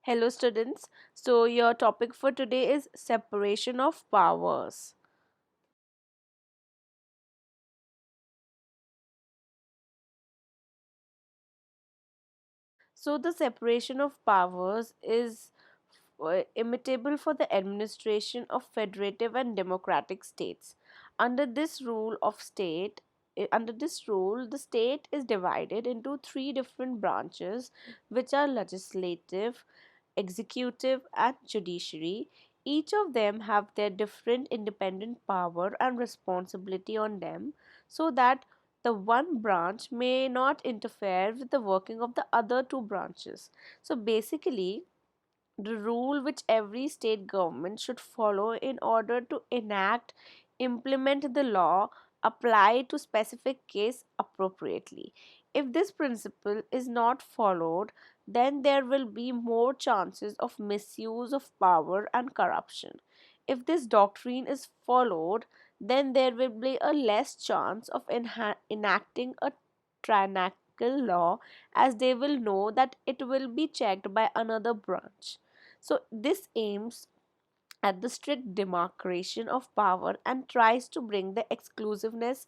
Hello, students. So, your topic for today is separation of powers. So, the separation of powers is imitable for the administration of federative and democratic states. Under this rule of state, Under this rule, the state is divided into three different branches, which are legislative, executive, and judiciary. Each of them have their different independent power and responsibility on them, so that the one branch may not interfere with the working of the other two branches. So basically, the rule which every state government should follow in order to enact, implement the law, apply to specific case appropriately. If this principle is not followed, then there will be more chances of misuse of power and corruption. If this doctrine is followed, then there will be a less chance of enacting a tyrannical law, as they will know that it will be checked by another branch. So, this aims at the strict demarcation of power and tries to bring the exclusiveness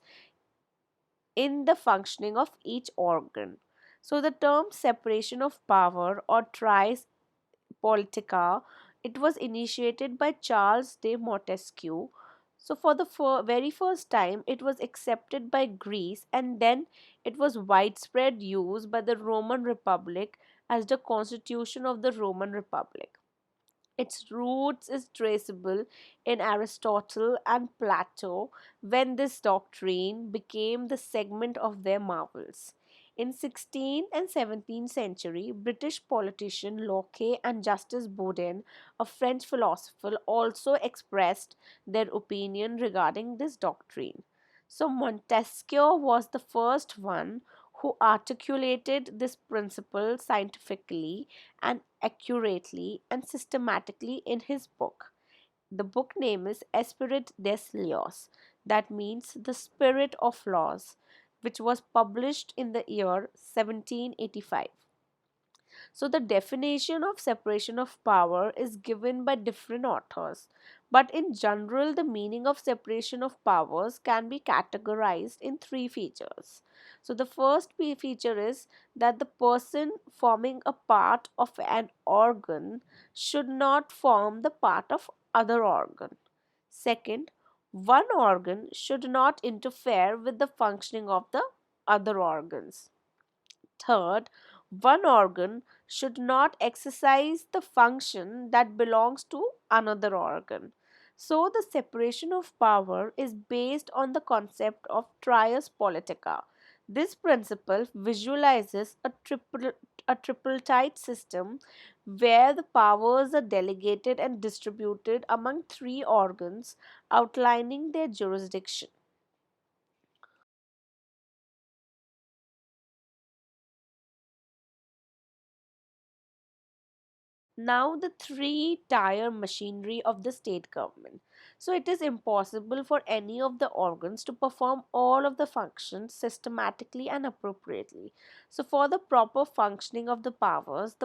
in the functioning of each organ. So, the term separation of power or tries politica, it was initiated by Charles de Montesquieu. So, for the very first time, it was accepted by Greece, and then it was widespread use by the Roman Republic as the constitution of the Roman Republic. Its roots is traceable in Aristotle and Plato, when this doctrine became the segment of their marvels. In 16th and 17th century, British politician Locke and Justice Boudin, a French philosopher, also expressed their opinion regarding this doctrine. So Montesquieu was the first one who articulated this principle scientifically and accurately and systematically in his book. The book name is Esprit des Lois, that means the spirit of laws, which was published in the year 1785. So, the definition of separation of power is given by different authors, but in general, the meaning of separation of powers can be categorized in three features. So, the first feature is that the person forming a part of an organ should not form the part of other organ. Second, one organ should not interfere with the functioning of the other organs. Third, one organ should not exercise the function that belongs to another organ. So, the separation of power is based on the concept of trias politica. This principle visualizes a tripartite system where the powers are delegated and distributed among three organs, outlining their jurisdiction. Now the three tier machinery of the state government. So it is impossible for any of the organs to perform all of the functions systematically and appropriately. So for the proper functioning of the powers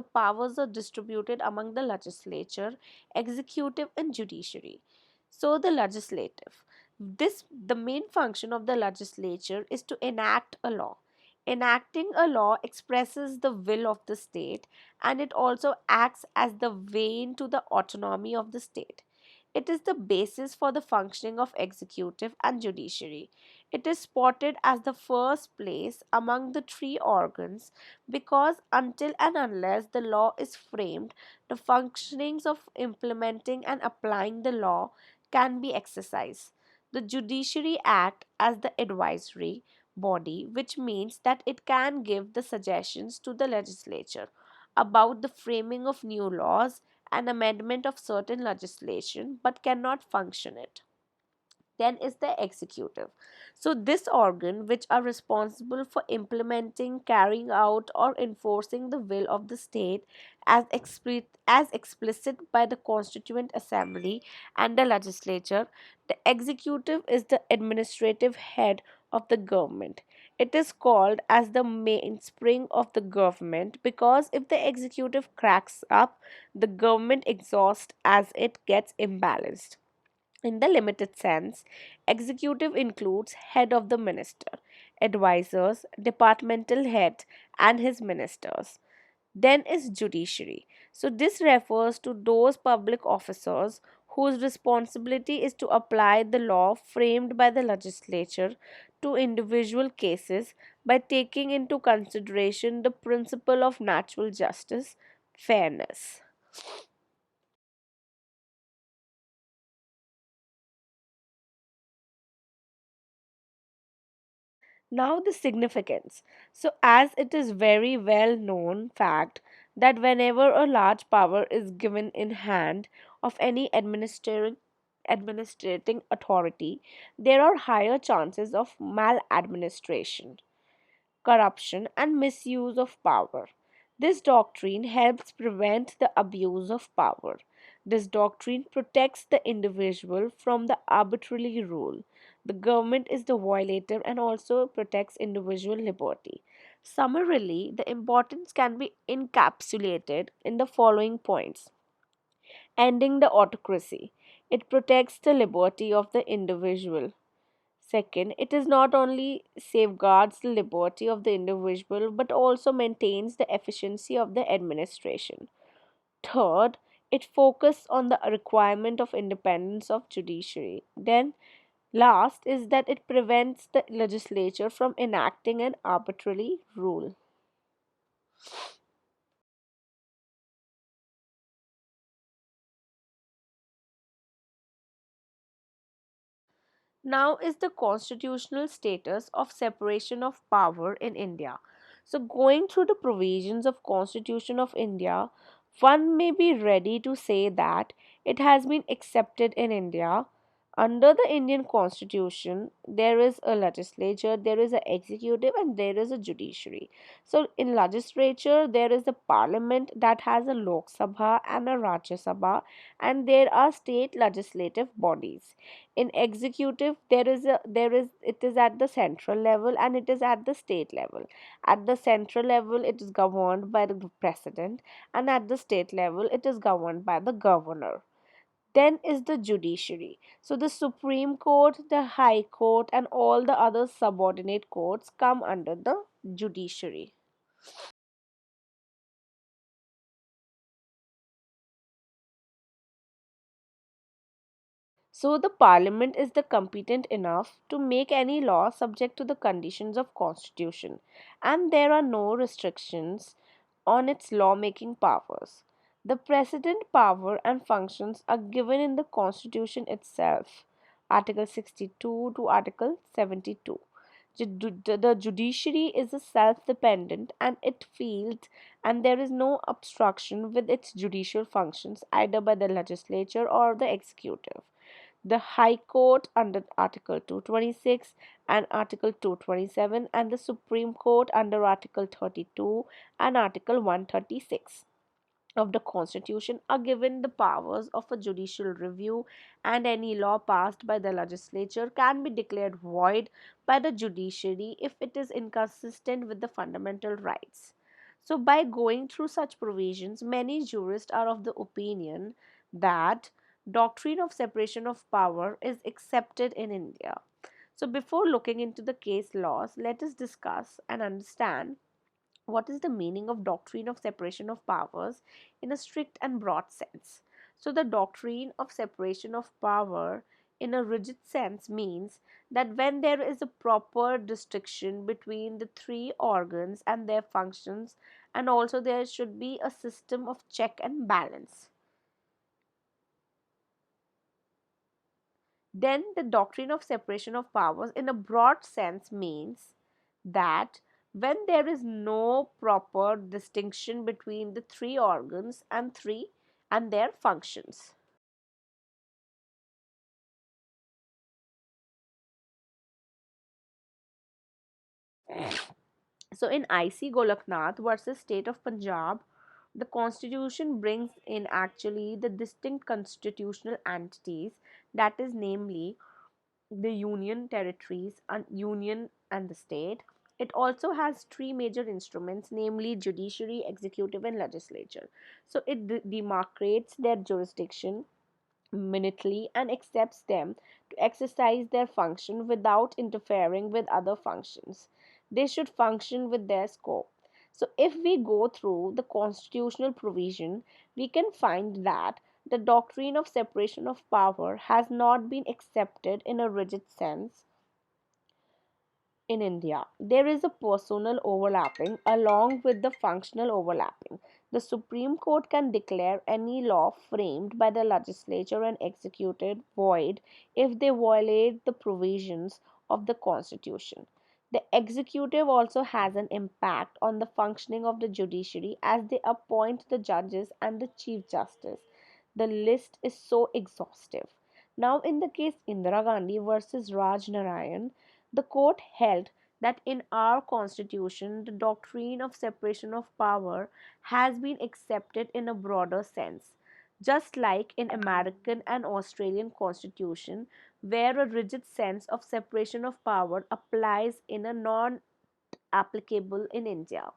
are distributed among the legislature, executive, and judiciary. So the legislative, this the main function of the legislature is to enact a law. Enacting a law expresses the will of the state, and it also acts as the vein to the autonomy of the state. It is the basis for the functioning of executive and judiciary. It is spotted as the first place among the three organs because until and unless the law is framed, the functionings of implementing and applying the law can be exercised. The judiciary act as the advisory body, which means that it can give the suggestions to the legislature about the framing of new laws and amendment of certain legislation but cannot function it. Then is the executive. So this organ which are responsible for implementing, carrying out or enforcing the will of the state as explicit by the constituent assembly and the legislature. The executive is the administrative head of the government. It is called as the mainspring of the government because if the executive cracks up, the government exhausts as it gets imbalanced. In the limited sense, executive includes head of the minister, advisors, departmental head, and his ministers. Then is judiciary. So this refers to those public officers whose responsibility is to apply the law framed by the legislature to individual cases by taking into consideration the principle of natural justice, fairness. Now, the significance. So, as it is very well known fact that whenever a large power is given in hand of any administrating authority, there are higher chances of maladministration, corruption, and misuse of power. This doctrine helps prevent the abuse of power. This doctrine protects the individual from the arbitrary rule. The government is the violator and also protects individual liberty. Summarily, the importance can be encapsulated in the following points: ending the autocracy. It protects the liberty of the individual. Second, it is not only safeguards the liberty of the individual but also maintains the efficiency of the administration. Third, it focuses on the requirement of independence of judiciary. Then, last is that it prevents the legislature from enacting an arbitrary rule. Now is the constitutional status of separation of power in India. So going through the provisions of Constitution of India, one may be ready to say that it has been accepted in India. Under the Indian Constitution, there is a legislature, there is an executive, and there is a judiciary. So, in legislature, there is a parliament that has a Lok Sabha and a Rajya Sabha, and there are state legislative bodies. In executive, there is it is at the central level and it is at the state level. At the central level, it is governed by the president, and at the state level, it is governed by the governor. Then is the judiciary. So the Supreme Court, the High Court, and all the other subordinate courts come under the judiciary. So the parliament is the competent enough to make any law subject to the conditions of constitution, and there are no restrictions on its lawmaking powers. The precedent power and functions are given in the constitution itself, Article 62 to Article 72. The judiciary is a self-dependent and it feels and there is no obstruction with its judicial functions either by the legislature or the executive. The High Court under Article 226 and Article 227, and the Supreme Court under Article 32 and Article 136 of the Constitution are given the powers of a judicial review, and any law passed by the legislature can be declared void by the judiciary if it is inconsistent with the fundamental rights. So, by going through such provisions, many jurists are of the opinion that doctrine of separation of power is accepted in India. So, before looking into the case laws, let us discuss and understand what is the meaning of doctrine of separation of powers in a strict and broad sense. So the doctrine of separation of power in a rigid sense means that when there is a proper distinction between the three organs and their functions, and also there should be a system of check and balance. Then the doctrine of separation of powers in a broad sense means that when there is no proper distinction between the three organs and their functions. So in IC Golaknath versus State of Punjab, the constitution brings in actually the distinct constitutional entities, that is namely the union territories and union and the state. It also has three major instruments, namely judiciary, executive, and legislature. So it demarcates their jurisdiction minutely and accepts them to exercise their function without interfering with other functions. They should function with their scope. So, if we go through the constitutional provision, we can find that the doctrine of separation of power has not been accepted in a rigid sense in India. There is a personal overlapping along with the functional overlapping. The Supreme Court can declare any law framed by the legislature and executed void if they violate the provisions of the Constitution. The executive also has an impact on the functioning of the judiciary as they appoint the judges and the Chief Justice. The list is so exhaustive. Now, in the case Indira Gandhi versus Raj Narayan, the court held that in our constitution, the doctrine of separation of power has been accepted in a broader sense, just like in American and Australian constitution, where a rigid sense of separation of power applies in a non applicable in India.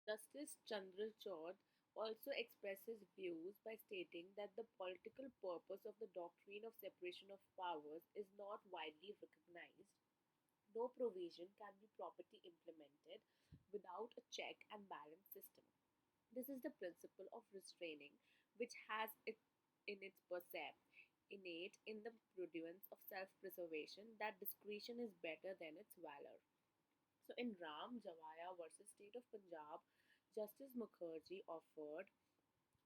Justice Chandrachud also expresses views by stating that the political purpose of the doctrine of separation of powers is not widely recognized. No provision can be properly implemented without a check and balance system. This is the principle of restraining, which has it in its percept innate in the prudence of self-preservation that discretion is better than its valor. So in Ram Javaya versus State of Punjab, Justice Mukherjee offered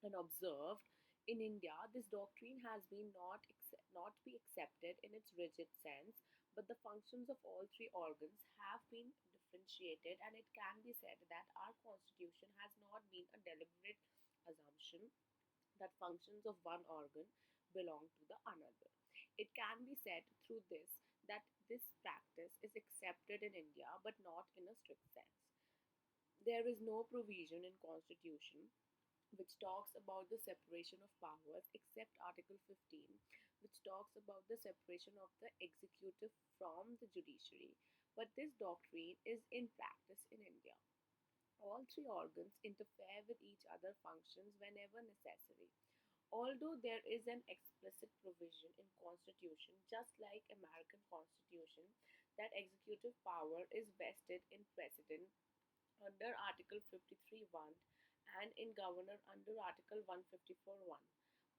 and observed, in India, this doctrine has been not be accepted in its rigid sense, but the functions of all three organs have been differentiated, and it can be said that our constitution has not been a deliberate assumption that functions of one organ belong to the another. It can be said through this that this practice is accepted in India but not in a strict sense. There is no provision in constitution which talks about the separation of powers except Article 15, which talks about the separation of the executive from the judiciary. But this doctrine is in practice in India. All three organs interfere with each other functions whenever necessary. Although there is an explicit provision in constitution just like American constitution that executive power is vested in president under Article 53(1) and in governor under Article 154(1).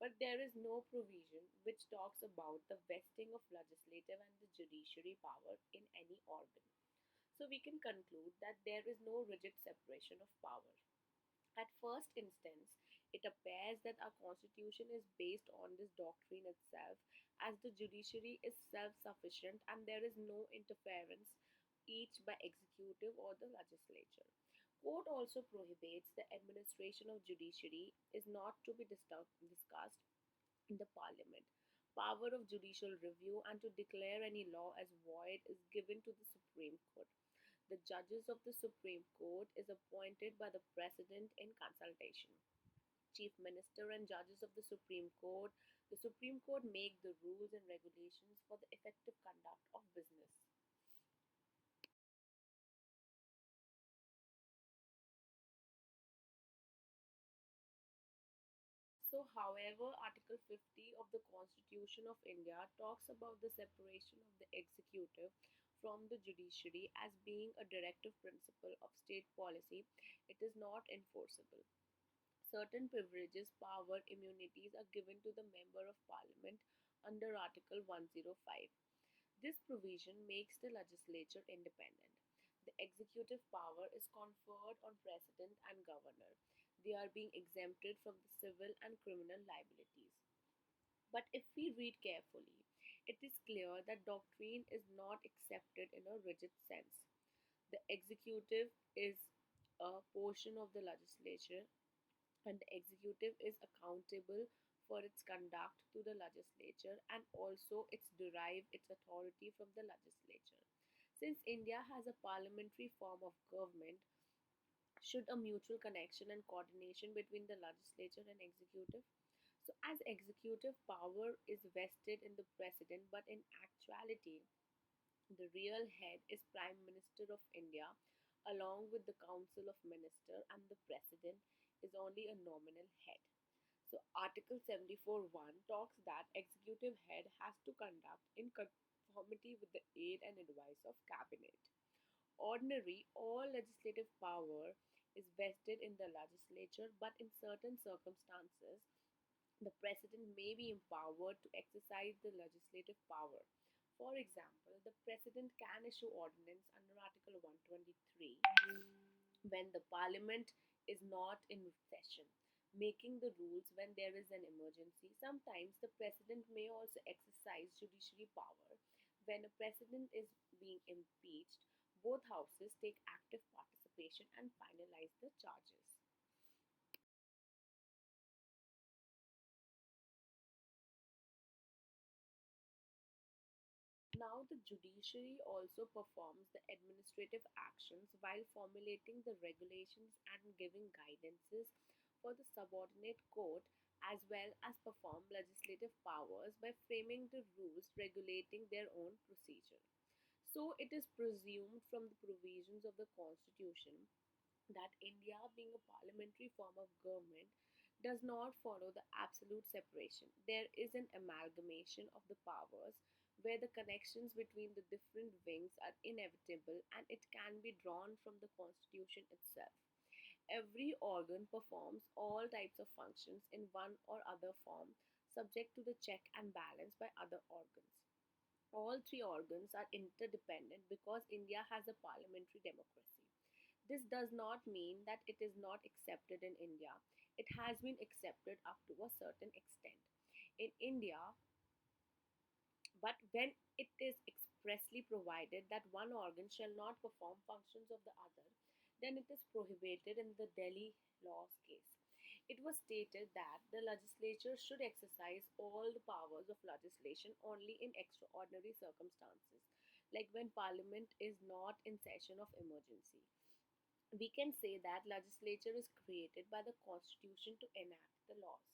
But there is no provision which talks about the vesting of legislative and the judiciary power in any organ. So we can conclude that there is no rigid separation of power. At first instance, it appears that our constitution is based on this doctrine itself, as the judiciary is self sufficient and there is no interference each by executive or the legislature. Court also prohibits the administration of judiciary is not to be discussed in the parliament. Power of judicial review and to declare any law as void is given to the Supreme Court. The judges of the Supreme Court is appointed by the President in consultation. Chief Minister and judges of the Supreme Court make the rules and regulations for the effective conduct of business. So, however, Article 50 of the Constitution of India talks about the separation of the executive from the judiciary as being a directive principle of state policy. It is not enforceable. Certain privileges, power, immunities are given to the Member of Parliament under Article 105. This provision makes the legislature independent. The executive power is conferred on President and Governor. They are being exempted from the civil and criminal liabilities. But if we read carefully, it is clear that doctrine is not accepted in a rigid sense. The executive is a portion of the legislature and the executive is accountable for its conduct to the legislature and also its derive its authority from the legislature. Since India has a parliamentary form of government, should a mutual connection and coordination between the legislature and executive? So, as executive power is vested in the president, but in actuality, the real head is Prime Minister of India, along with the Council of Ministers, and the President is only a nominal head. So, Article 74(1) talks that executive head has to conduct in conformity with the aid and advice of cabinet. Ordinary or legislative power is vested in the legislature, but in certain circumstances, the president may be empowered to exercise the legislative power. For example, the president can issue ordinance under Article 123 when the parliament is not in session, making the rules when there is an emergency. Sometimes the president may also exercise judiciary power. When a president is being impeached, both houses take active participation and finalize the charges. Now, the judiciary also performs the administrative actions while formulating the regulations and giving guidances for the subordinate court, as well as perform legislative powers by framing the rules regulating their own procedure. So, it is presumed from the provisions of the Constitution that India, being a parliamentary form of government, does not follow the absolute separation. There is an amalgamation of the powers where the connections between the different wings are inevitable and it can be drawn from the Constitution itself. Every organ performs all types of functions in one or other form, subject to the check and balance by other organs. All three organs are interdependent because India has a parliamentary democracy. This does not mean that it is not accepted in India. It has been accepted up to a certain extent. In India, but when it is expressly provided that one organ shall not perform functions of the other, then it is prohibited in the Delhi law's case. It was stated that the legislature should exercise all the powers of legislation only in extraordinary circumstances, like when parliament is not in session of emergency. We can say that legislature is created by the constitution to enact the laws.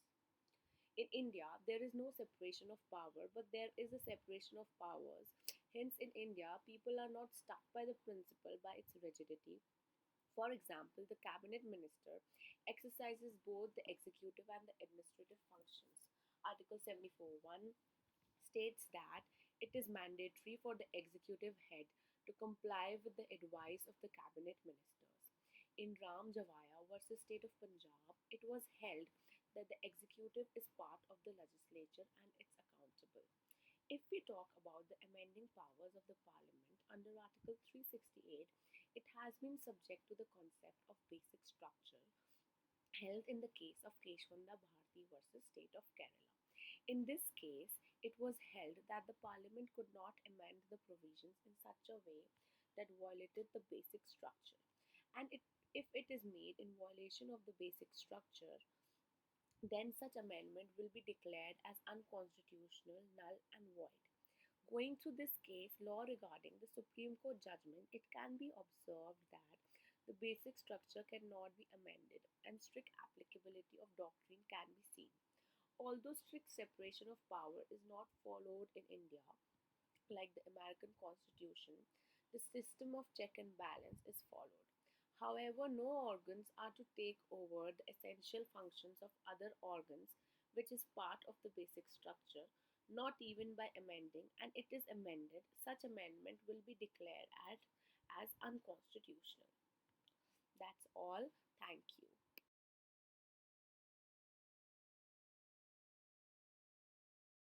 In India, there is no separation of power, but there is a separation of powers. Hence, in India, people are not stuck by the principle by its rigidity. For example, the cabinet minister exercises both the executive and the administrative functions. Article 74(1) states that it is mandatory for the executive head to comply with the advice of the cabinet ministers. In Ram Javaya versus State of Punjab, it was held that the executive is part of the legislature and it's accountable. If we talk about the amending powers of the parliament under Article 368, it has been subject to the concept of basic structure held in the case of Keshwanda Bharati versus State of Kerala. In this case, it was held that the parliament could not amend the provisions in such a way that violated the basic structure. And if it is made in violation of the basic structure, then such amendment will be declared as unconstitutional, null, and void. Going through this case law regarding the Supreme Court judgment, it can be observed that the basic structure cannot be amended and strict applicability of doctrine can be seen. Although strict separation of power is not followed in India, like the American Constitution, the system of check and balance is followed. However, no organs are to take over the essential functions of other organs, which is part of the basic structure, not even by amending, and it is amended, such amendment will be declared as unconstitutional. That's all. Thank you.